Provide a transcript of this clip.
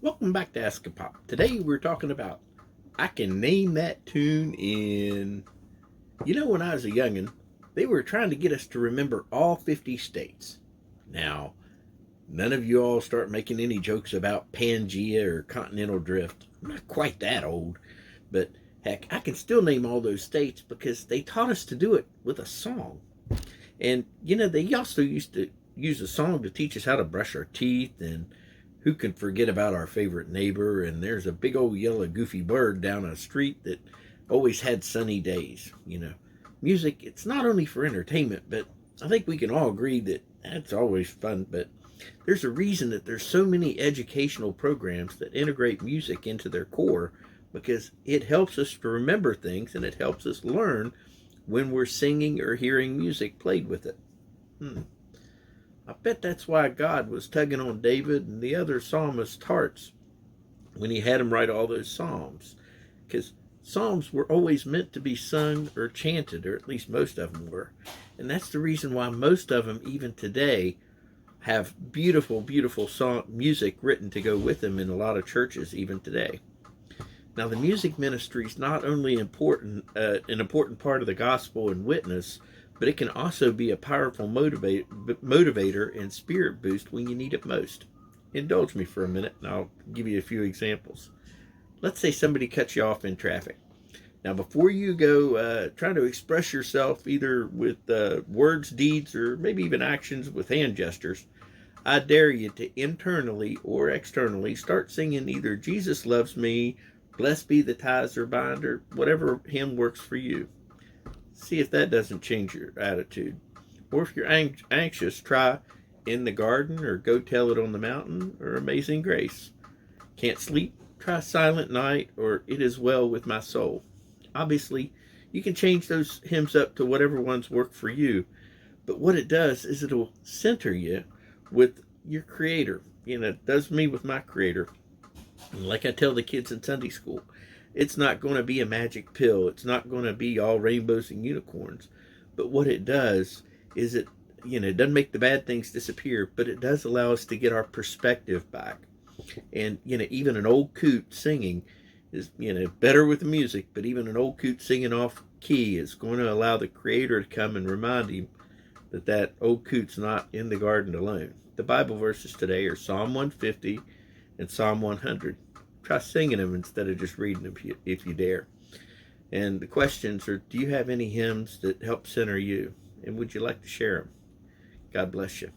Welcome back to AskAPop. Today we're talking about I can name that tune in. When I was a youngin', they were trying to get us to remember all 50 states. Now, none of you all start making any jokes about Pangea or Continental Drift. I'm not quite that old, but heck, I can still name all those states because they taught us to do it with a song. And, they also used to use a song to teach us how to brush our teeth, and who can forget about our favorite neighbor? And there's a big old yellow goofy bird down a street that always had sunny days. Music, it's not only for entertainment, but I think we can all agree that that's always fun. But there's a reason that there's so many educational programs that integrate music into their core, because it helps us to remember things and it helps us learn when we're singing or hearing music played with it. I bet that's why God was tugging on David and the other psalmists' hearts when he had them write all those psalms. Because psalms were always meant to be sung or chanted, or at least most of them were. And that's the reason why most of them, even today, have beautiful, beautiful song music written to go with them in a lot of churches, even today. Now, the music ministry is not only an important part of the gospel and witness, but it can also be a powerful motivator and spirit boost when you need it most. Indulge me for a minute, and I'll give you a few examples. Let's say somebody cuts you off in traffic. Now, before you go try to express yourself either with words, deeds, or maybe even actions with hand gestures, I dare you to internally or externally start singing either Jesus Loves Me, Blessed Be the Ties Are Bind, or whatever hymn works for you. See if that doesn't change your attitude. Or if you're anxious, try In the Garden, or Go Tell It on the Mountain, or Amazing Grace. Can't sleep? Try Silent Night, or It Is Well With My Soul. Obviously, you can change those hymns up to whatever ones work for you, but what it does is it'll center you with your Creator. It does me with my Creator. And like I tell the kids in Sunday school, it's not going to be a magic pill. It's not going to be all rainbows and unicorns. But what it does is it doesn't make the bad things disappear, but it does allow us to get our perspective back. And, even an old coot singing is, better with the music, but even an old coot singing off key is going to allow the Creator to come and remind him that old coot's not in the garden alone. The Bible verses today are Psalm 150 and Psalm 100. Try singing them instead of just reading them if you dare. And the questions are, do you have any hymns that help center you? And would you like to share them? God bless you.